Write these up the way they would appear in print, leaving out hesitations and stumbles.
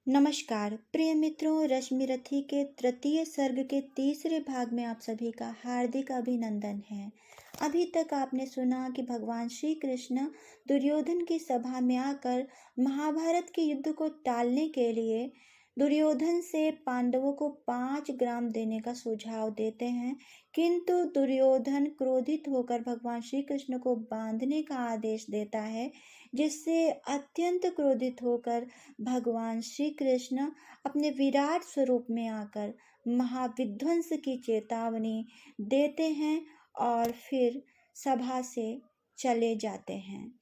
नमस्कार प्रिय मित्रों, रश्मि रथी के तृतीय सर्ग के तीसरे भाग में आप सभी का हार्दिक अभिनंदन है। अभी तक आपने सुना कि भगवान श्री कृष्ण दुर्योधन की सभा में आकर महाभारत के युद्ध को टालने के लिए दुर्योधन से पांडवों को 5 ग्राम देने का सुझाव देते हैं, किंतु दुर्योधन क्रोधित होकर भगवान श्री कृष्ण को बांधने का आदेश देता है, जिससे अत्यंत क्रोधित होकर भगवान श्री कृष्ण अपने विराट स्वरूप में आकर महाविध्वंस की चेतावनी देते हैं और फिर सभा से चले जाते हैं।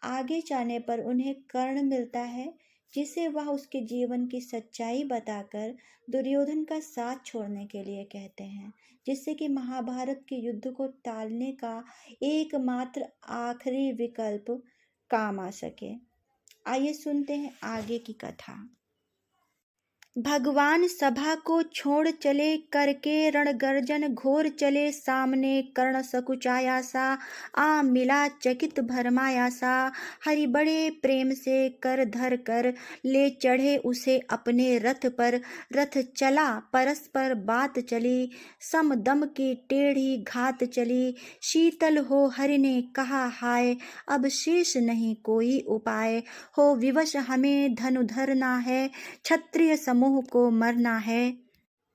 आगे जाने पर उन्हें कर्ण मिलता है, जिसे वह उसके जीवन की सच्चाई बताकर दुर्योधन का साथ छोड़ने के लिए कहते हैं, जिससे कि महाभारत के युद्ध को टालने का एकमात्र आखिरी विकल्प काम आ सके। आइए सुनते हैं आगे की कथा। भगवान सभा को छोड़ चले, करके रणगर्जन घोर चले सामने। कर्ण सकुचाया सा, आ मिला चकित भरमाया सा। हरि बड़े प्रेम से कर धर कर, ले चढ़े उसे अपने रथ पर। रथ चला परस्पर बात चली, सम दम की टेढ़ी घात चली। शीतल हो हरि ने कहा हाय, अब शेष नहीं कोई उपाय। हो विवश हमें धनुधरना है, क्षत्रिय समूह को मरना है।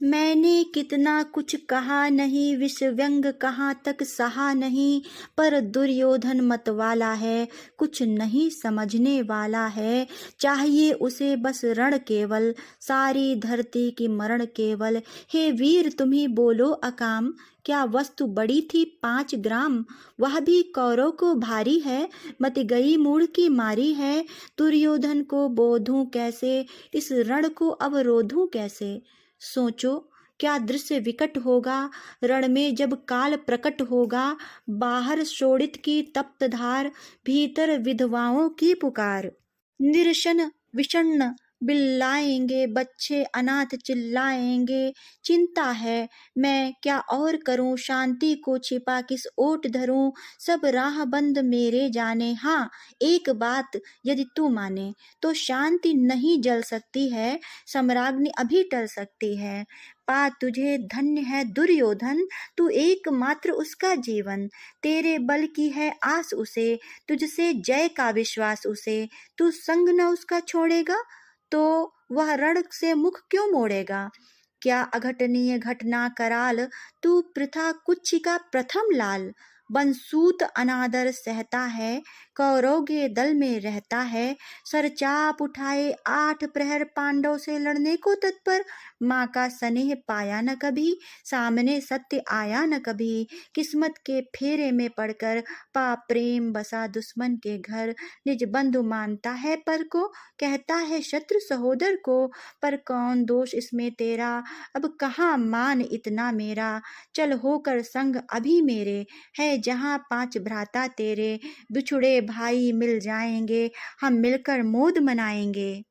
मैंने कितना कुछ कहा नहीं, विष व्यंग कहाँ तक सहा नहीं। पर दुर्योधन मतवाला है, कुछ नहीं समझने वाला है। चाहिए उसे बस रण केवल, सारी धरती की मरण केवल। हे वीर तुम्ही बोलो अकाम, क्या वस्तु बड़ी थी 5 ग्राम। वह भी कौरव को भारी है, मत गई मूढ़ की मारी है। दुर्योधन को बोधूं कैसे, इस रण को अवरोधूं कैसे। सोचो क्या दृश्य विकट होगा, रण में जब काल प्रकट होगा। बाहर शोणित की तप्त धार, भीतर विधवाओं की पुकार। निरशन विषण्ण बिल्लाएंगे, बच्चे अनाथ चिल्लाएंगे। चिंता है मैं क्या और करूं, शांति को छिपा किस ओट धरूं। सब राह बंद मेरे जाने, हाँ एक बात यदि तू माने। तो शांति नहीं जल सकती है, सम्राज्ञी अभी टल सकती है। पा तुझे धन्य है दुर्योधन, तू एकमात्र उसका जीवन। तेरे बल की है आस उसे, तुझसे जय का विश्वास उसे। तू संग न उसका छोड़ेगा, तो वह रण से मुख क्यों मोड़ेगा। क्या अघटनीय घटना कराल, तू प्रथा कुच्छ का प्रथम लाल। बंसूत अनादर सहता है, कौरव के दल में रहता है। सरचाप उठाए 8 प्रहर, पांडव से लड़ने को तत्पर। माँ का स्नेह पाया न कभी, सामने सत्य आया न कभी। किस्मत के फेरे में पड़कर, पा प्रेम बसा दुश्मन के घर। निज बंधु मानता है पर को, कहता है शत्रु सहोदर को। पर कौन दोष इसमें तेरा, अब कहाँ मान इतना मेरा। चल होकर संग अभी मेरे, है जहाँ 5 भ्राता तेरे। बिछुड़े भाई मिल जाएंगे, हम मिलकर मोद मनाएंगे।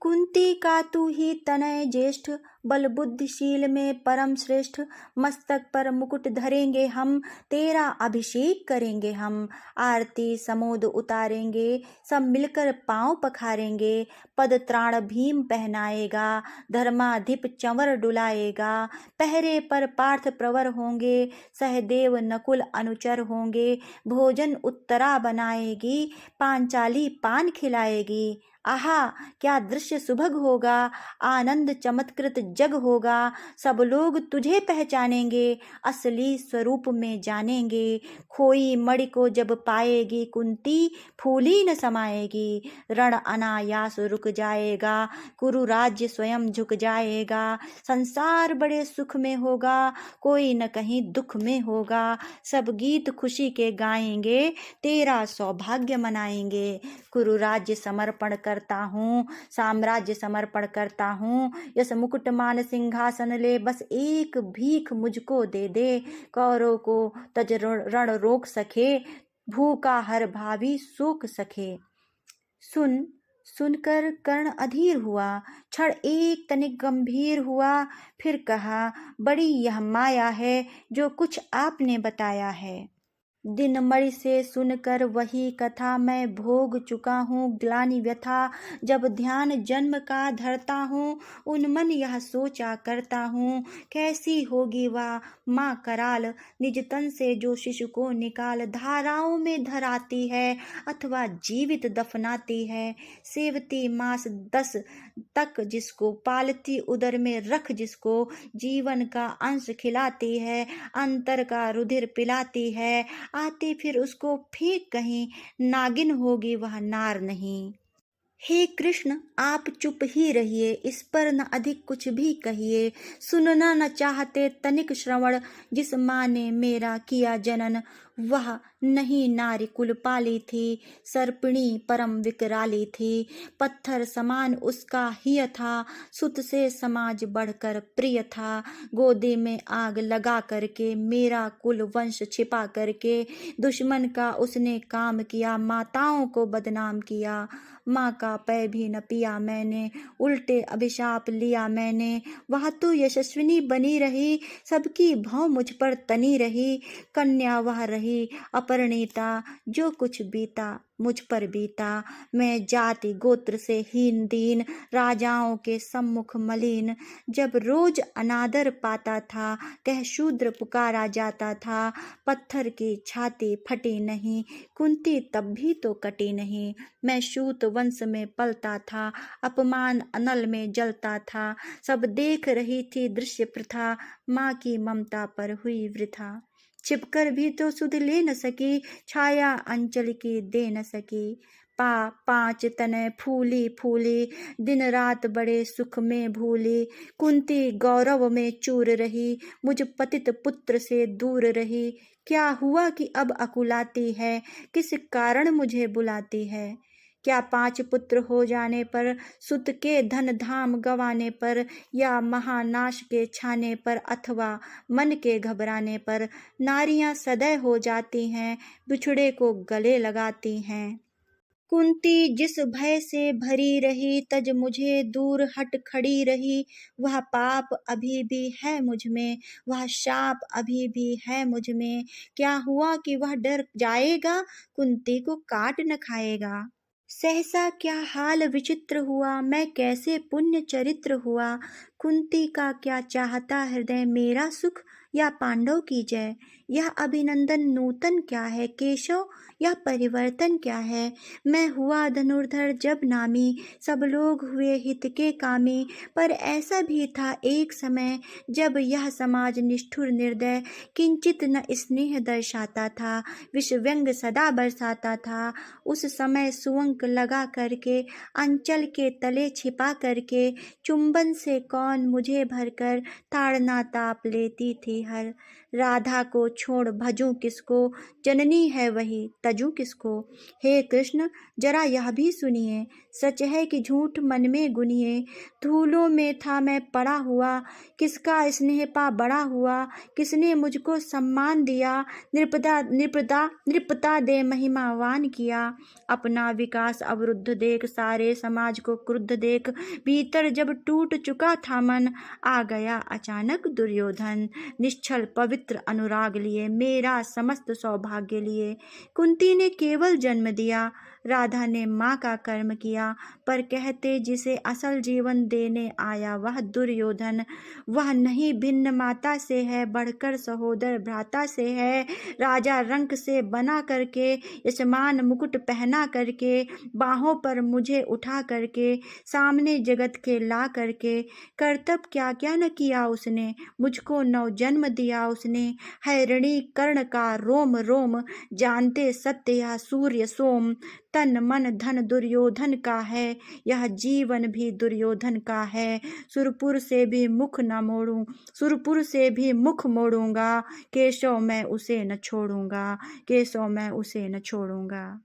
कुंती का तू ही तनय ज्येष्ठ, बल बुद्धिशील में परम श्रेष्ठ। मस्तक पर मुकुट धरेंगे हम, तेरा अभिषेक करेंगे हम। आरती समोद उतारेंगे, सब मिलकर पांव पखारेंगे। पद त्राण भीम पहनाएगा, धर्माधिप चंवर डुलाएगा। पहरे पर पार्थ प्रवर होंगे, सहदेव नकुल अनुचर होंगे। भोजन उत्तरा बनाएगी, पांचाली पान खिलाएगी। आहा क्या दृश्य सुभग होगा, आनंद चमत्कृत जग होगा। सब लोग तुझे पहचानेंगे, असली स्वरूप में जानेंगे। खोई मणि को जब पाएगी कुंती, फूली न समाएगी। रण अनायास रुक जाएगा, कुरु राज्य स्वयं झुक जाएगा। संसार बड़े सुख में होगा, कोई न कहीं दुख में होगा। सब गीत खुशी के गाएंगे, तेरा सौभाग्य मनाएंगे। कुरु राज्य समर्पण करता हूँ, साम्राज्य समर्पण करता हूँ। यस मुकुट मान सिंहासन ले, बस एक भीख मुझको दे दे। कौरव को तज रण रोक सके, भूखा हर भावी सूख सके। सुनकर कर्ण अधीर हुआ, क्षण एक तनिक गंभीर हुआ। फिर कहा, बड़ी यह माया है जो कुछ आपने बताया है। दिन मणि से सुनकर वही कथा, मैं भोग चुका हूँ ग्लानि व्यथा। जब ध्यान जन्म का धरता हूँ, उन्मन यह सोचा करता हूँ, कैसी होगी वह माँ कराल, निज तन से जो शिशु को निकाल धाराओं में धराती है, अथवा जीवित दफनाती है। सेवती मास 10 तक जिसको, पालती उदर में रख जिसको, जीवन का अंश खिलाती है, अंतर का रुधिर पिलाती है, आते फिर उसको फेंक कहीं, नागिन होगी वह नार नहीं। हे कृष्ण, आप चुप ही रहिए, इस पर न अधिक कुछ भी कहिए। सुनना न चाहते तनिक श्रवण, जिस माँ ने मेरा किया जनन, वह नहीं नारी कुल पाली थी, सर्पिणी परम विकराली थी। पत्थर समान उसका हिय था, सुत से समाज बढ़कर प्रिय था। गोदी में आग लगा करके, मेरा कुल वंश छिपा करके, दुश्मन का उसने काम किया, माताओं को बदनाम किया। माँ का पै भी न पिया मैंने, उल्टे अभिशाप लिया मैंने। वह तो यशस्विनी बनी रही, सबकी भौं मुझ पर तनी रही। कन्या वह रही अपरिणीता, जो कुछ बीता मुझ पर बीता। मैं जाति गोत्र से हीन दीन, राजाओं के सम्मुख मलिन। जब रोज अनादर पाता था, कह शूद्र पुकारा जाता था। पत्थर की छाती फटी नहीं, कुंती तब भी तो कटी नहीं। मैं सूत वंश में पलता था, अपमान अनल में जलता था। सब देख रही थी दृश्य प्रथा, माँ की ममता पर हुई वृथा। छिपकर भी तो सुध ले न सकी, छाया अंचल की दे न सकी। 5 तनय फूली फूली, दिन रात बड़े सुख में भूली। कुंती गौरव में चूर रही, मुझ पतित पुत्र से दूर रही। क्या हुआ कि अब अकुलाती है, किस कारण मुझे बुलाती है। क्या 5 पुत्र हो जाने पर, सुत के धन धाम गंवाने पर, या महानाश के छाने पर, अथवा मन के घबराने पर, नारियां सदैव हो जाती हैं, बिछड़े को गले लगाती हैं। कुंती जिस भय से भरी रही, तज मुझे दूर हट खड़ी रही। वह पाप अभी भी है मुझ में, वह शाप अभी भी है मुझ में। क्या हुआ कि वह डर जाएगा, कुंती को काट न खाएगा। सहसा क्या हाल विचित्र हुआ, मैं कैसे पुण्य चरित्र हुआ। कुंती का क्या चाहता हृदय, मेरा सुख या पांडव की जय। यह अभिनंदन नूतन क्या है केशव, यह परिवर्तन क्या है। मैं हुआ धनुर्धर जब नामी, सब लोग हुए हित के कामी। पर ऐसा भी था एक समय, जब यह समाज निष्ठुर निर्दय, किंचित न स्नेह दर्शाता था, विष व्यंग सदा बरसाता था। उस समय सुअंक लगा करके, अंचल के तले छिपा करके, चुंबन से कौन मुझे भरकर, ताड़ना ताप लेती थी हर। राधा को छोड़ भजूं किसको, जननी है वही तजूं किसको। हे कृष्ण, जरा यह भी सुनिए, सच है कि झूठ मन में गुनिए। धूलों में था मैं पड़ा हुआ, किसका स्नेह पा बड़ा हुआ। किसने मुझको सम्मान दिया, नृपता दे महिमावान किया। अपना विकास अवरुद्ध देख, सारे समाज को क्रुद्ध देख, भीतर जब टूट चुका था मन, आ गया अचानक दुर्योधन। निश्चल पवित्र अनुराग लिए, मेरा समस्त सौभाग्य लिए। कुंती ने केवल जन्म दिया, राधा ने माँ का कर्म किया। पर कहते जिसे असल जीवन देने आया वह दुर्योधन। वह नहीं भिन्न माता से है, बढ़कर सहोदर भ्राता से है। राजा रंक से बना करके, यशमान मुकुट पहना करके, बाहों पर मुझे उठा करके, सामने जगत के ला करके। कर्तव्य क्या क्या न किया उसने, मुझको नव जन्म दिया उसने। है ऋणी कर्ण का रोम रोम, जानते सत्य यह सूर्य सोम। तन मन धन दुर्योधन का है, यह जीवन भी दुर्योधन का है। सुरपुर से भी मुख न मोड़ूं, सुरपुर से भी मुख मोड़ूंगा। केशव मैं उसे न छोड़ूंगा, केशव मैं उसे न छोड़ूंगा।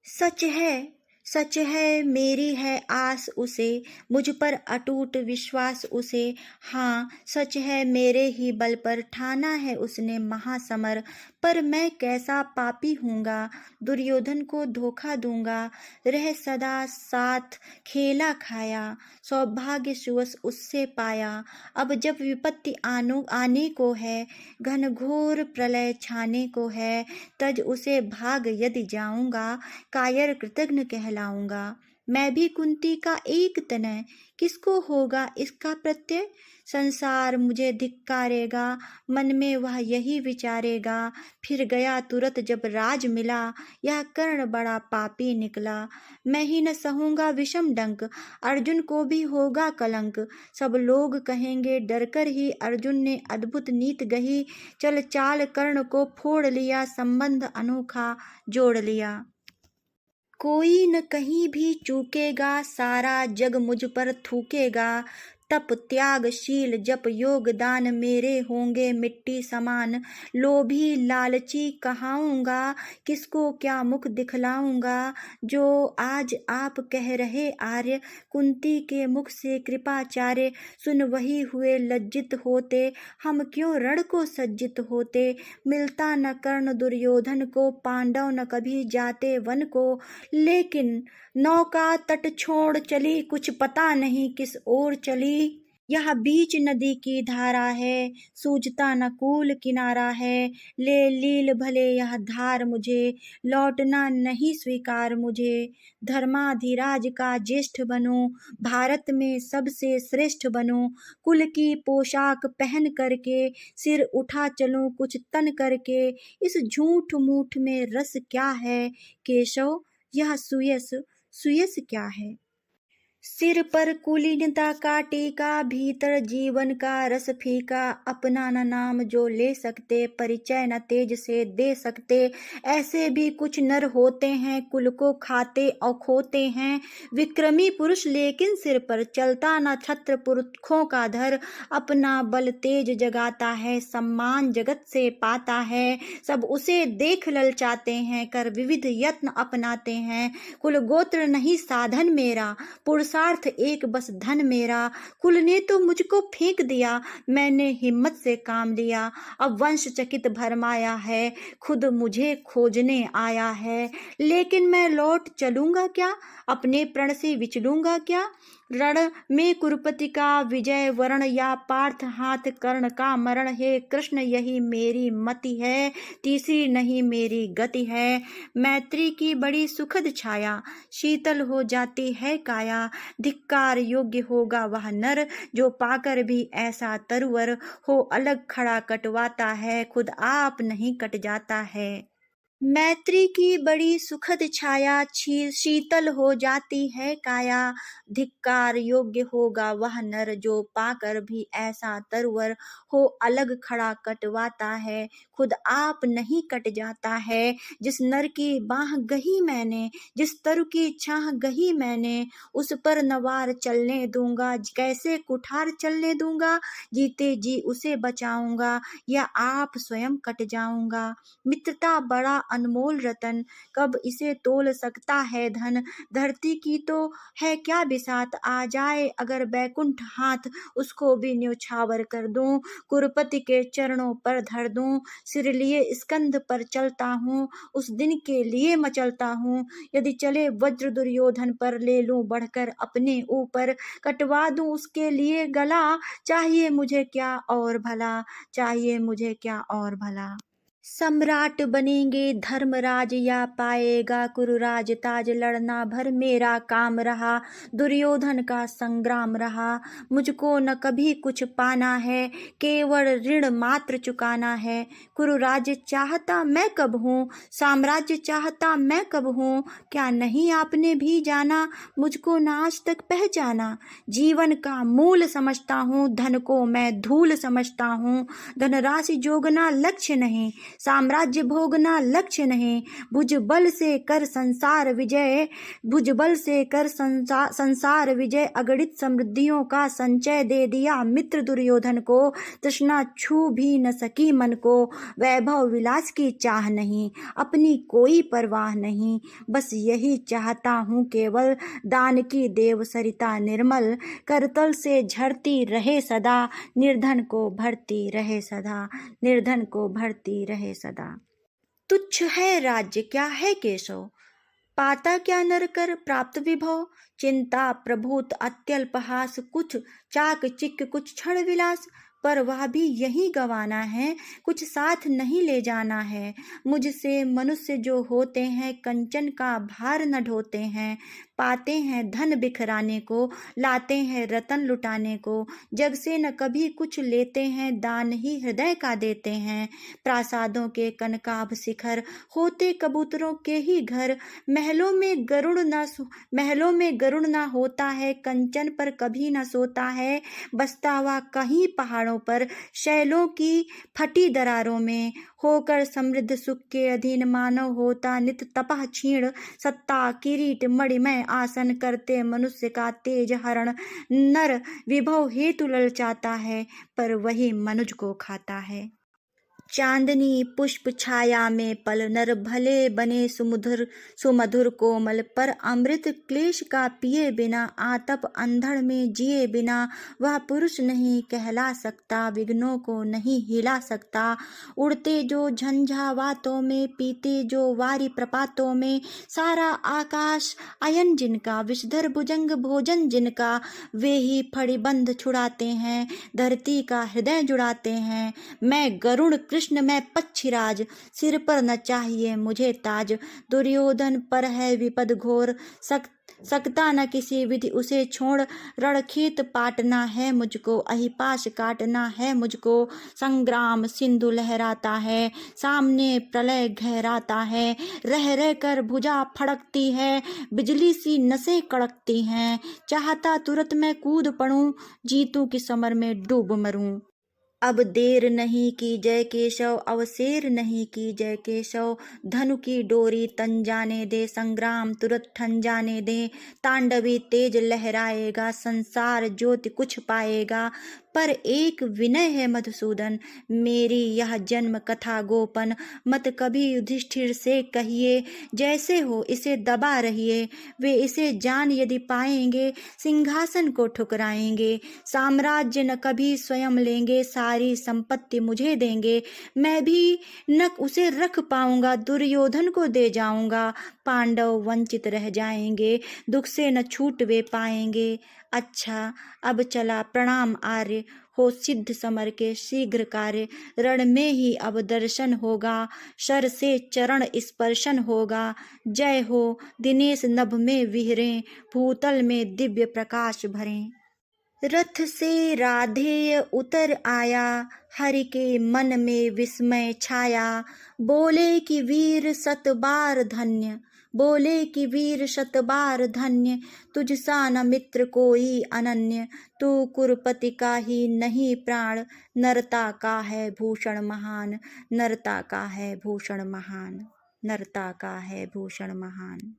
सच है, सच है मेरी है आस उसे, मुझ पर अटूट विश्वास उसे। हाँ सच है मेरे ही बल पर ठाना है उसने महासमर। पर मैं कैसा पापी हूँगा, दुर्योधन को धोखा दूंगा। रह सदा साथ खेला खाया, सौभाग्यवश उससे पाया। अब जब विपत्ति आने को है, घनघोर प्रलय छाने को है, तज उसे भाग यदि जाऊंगा, कायर कृतघ्न कहलाऊंगा। मैं भी कुंती का एक तनय, किसको होगा इसका प्रत्यय। संसार मुझे धिक्कारेगा, मन में वह यही विचारेगा। फिर गया तुरत जब राज मिला, यह कर्ण बड़ा पापी निकला। मैं ही न सहूंगा विषम डंक, अर्जुन को भी होगा कलंक। सब लोग कहेंगे डरकर ही, अर्जुन ने अद्भुत नीत गही। चल चाल कर्ण को फोड़ लिया, संबंध अनोखा जोड़ लिया। कोई न कहीं भी चूकेगा, सारा जग मुझ पर थूकेगा। तप त्याग शील जप योग दान, मेरे होंगे मिट्टी समान। लोभी लालची कहाऊंगा, किसको क्या मुख दिखलाऊंगा। जो आज आप कह रहे आर्य, कुंती के मुख से कृपाचार्य। सुन वही हुए लज्जित होते, हम क्यों रण को सज्जित होते। मिलता न कर्ण दुर्योधन को, पांडव न कभी जाते वन को। लेकिन नौका तट छोड़ चली, कुछ पता नहीं किस ओर चली। यह बीच नदी की धारा है, सूझता न कूल किनारा है। ले लील भले यह धार मुझे, लौटना नहीं स्वीकार मुझे। धर्माधिराज का ज्येष्ठ बनूं, भारत में सबसे श्रेष्ठ बनूं। कुल की पोशाक पहन करके, सिर उठा चलूं कुछ तन करके। इस झूठ मूठ में रस क्या है, केशव यह सुयस सुयस क्या है। सिर पर कुलीनता का टीका, भीतर जीवन का रस फीका। अपना न नाम जो ले सकते, परिचय न तेज से दे सकते। ऐसे भी कुछ नर होते हैं, कुल को खाते और खोते हैं। विक्रमी पुरुष लेकिन सिर पर चलता न छत्र पुरखों का धर। अपना बल तेज जगाता है, सम्मान जगत से पाता है। सब उसे देख ललचाते हैं, कर विविध यत्न अपनाते हैं। कुल गोत्र नहीं साधन मेरा, पुरुषार्थ एक बस धन मेरा। कुल ने तो मुझको फेंक दिया, मैंने हिम्मत से काम लिया। अब वंश चकित भरमाया है, खुद मुझे खोजने आया है। लेकिन मैं लौट चलूंगा क्या, अपने प्रण से विचलूंगा क्या। रण में कुरुपति का विजय वरण, या पार्थ हाथ कर्ण का मरण। हे कृष्ण यही मेरी मति है, तीसरी नहीं मेरी गति है। मैत्री की बड़ी सुखद छाया, शीतल हो जाती है काया। धिक्कार योग्य होगा वह नर, जो पाकर भी ऐसा तरुवर हो। अलग खड़ा कटवाता है, खुद आप नहीं कट जाता है। मैत्री की बड़ी सुखद छाया, शीतल हो जाती है काया। धिक्कार योग्य होगा वह नर, जो पाकर भी ऐसा तरवर हो। अलग खड़ा कटवाता है, खुद आप नहीं कट जाता है। जिस नर की बाह गही मैंने, जिस तरु की छाह गही मैंने। उस पर नवार चलने दूंगा, कैसे कुठार चलने दूंगा। जीते जी उसे बचाऊंगा, या आप स्वयं कट जाऊंगा। मित्रता बड़ा अनमोल रतन, कब इसे तोल सकता है धन। धरती की तो है क्या बिसात, आ जाए अगर बैकुंठ हाथ, उसको भी न्योछावर कर दूं। कुरुपति के चरणों पर धर दूं, सिर लिए स्कंध पर चलता हूँ। उस दिन के लिए मचलता हूँ, यदि चले वज्र दुर्योधन पर। ले लूं बढ़कर अपने ऊपर, कटवा दूं उसके लिए गला। चाहिए मुझे क्या और भला, चाहिए मुझे क्या और भला। सम्राट बनेंगे धर्मराज, या पाएगा कुरुराज ताज। लड़ना भर मेरा काम रहा, दुर्योधन का संग्राम रहा। मुझको न कभी कुछ पाना है, केवल ऋण मात्र चुकाना है। कुरुराज चाहता मैं कब हूँ, साम्राज्य चाहता मैं कब हूँ। क्या नहीं आपने भी जाना, मुझको न आज तक पहचाना। जीवन का मूल समझता हूँ, धन को मैं धूल समझता हूँ। धनराशि जोगना लक्ष्य नहीं, साम्राज्य भोगना लक्ष्य नहीं, भुजबल से कर संसार विजय, भुजबल से कर संसार विजय। अगणित समृद्धियों का संचय दे दिया मित्र दुर्योधन को, तृष्णा छू भी न सकी मन को। वैभव विलास की चाह नहीं, अपनी कोई परवाह नहीं, बस यही चाहता हूँ केवल, दान की देव सरिता निर्मल, करतल से झरती रहे सदा, निर्धन को भरती रहे सदा, निर्धन को भरती रहे सदा। तुच्छ है राज्य क्या है केशव, पाता क्या नर कर प्राप्त विभव। चिंता प्रभूत अत्यल्पहास, कुछ चाक चिक कुछ क्षण विलास। पर वह भी यही गवाना है, कुछ साथ नहीं ले जाना है। मुझसे मनुष्य जो होते हैं, कंचन का भार न ढोते हैं। पाते हैं धन बिखराने को, लाते हैं रतन लुटाने को। जग से न कभी कुछ लेते हैं, दान ही हृदय का देते हैं। प्रासादों के कनकाभ शिखर, होते कबूतरों के ही घर। महलों में गरुड़ न होता है, कंचन पर कभी न सोता है। बसता हुआ कहीं पहाड़ों पर, शैलों की फटी दरारों में। होकर समृद्ध सुख के अधीन मानव होता नित तपः क्षीण। सत्ता किरीट मणिमय आसन, करते मनुष्य का तेज हरण। नर विभव हेतु ललचाता है, पर वही मनुज को खाता है। चांदनी पुष्प छाया में पल, नर भले बने सुमधुर कोमल। पर अमृत क्लेश का पिए बिना, आतप अंधड़ में जिए बिना। वह पुरुष नहीं कहला सकता, विघ्नों को नहीं हिला सकता। उड़ते जो झंझावातों में, पीते जो वारी प्रपातों में। सारा आकाश अयन जिनका, विषधर भुजंग भोजन जिनका। वे ही फड़िबंध छुड़ाते हैं, धरती का हृदय जुड़ाते हैं। मैं गरुड़ कृष्ण मैं पक्षीराज, सिर पर न चाहिए मुझे ताज। दुर्योधन पर है विपद घोर, सकता न किसी विधि उसे छोड़। रणखेत पाटना है मुझको, अहिपाश काटना है मुझको। संग्राम सिंधु लहराता है, सामने प्रलय गहराता है। रह रह कर भुजा फड़कती है, बिजली सी नसें कड़कती हैं। चाहता तुरंत मैं कूद पड़ूं, जीतूं कि समर में डूब मरूं। अब देर नहीं की जय केशव, अवसेर नहीं की जय केशव। धनु की डोरी तन जाने दे, संग्राम तुरंत ठन जाने दे। तांडवी तेज लहराएगा, संसार ज्योति कुछ पाएगा। पर एक विनय है मधुसूदन, मेरी यह जन्म कथा गोपन। मत कभी युधिष्ठिर से कहिए, जैसे हो इसे दबा रहिए। वे इसे जान यदि पाएंगे, सिंहासन को ठुकराएंगे। साम्राज्य न कभी स्वयं लेंगे, सारी संपत्ति मुझे देंगे। मैं भी न उसे रख पाऊंगा, दुर्योधन को दे जाऊंगा। पांडव वंचित रह जाएंगे, दुख से न छूट वे पाएंगे। अच्छा अब चला प्रणाम आर्य, हो सिद्ध समर के शीघ्र कार्य। रण में ही अब दर्शन होगा, शर से चरण स्पर्शन होगा। जय हो दिनेश नभ में विहरें, भूतल में दिव्य प्रकाश भरें। रथ से राधेय उतर आया, हरि के मन में विस्मय छाया। बोले कि वीर शतबार धन्य, बोले कि वीर शतबार धन्य। तुझ सा न मित्र कोई अनन्य, तू कुरुपति का ही नहीं प्राण। नरता का है भूषण महान, नरता का है भूषण महान, नरता का है भूषण महान।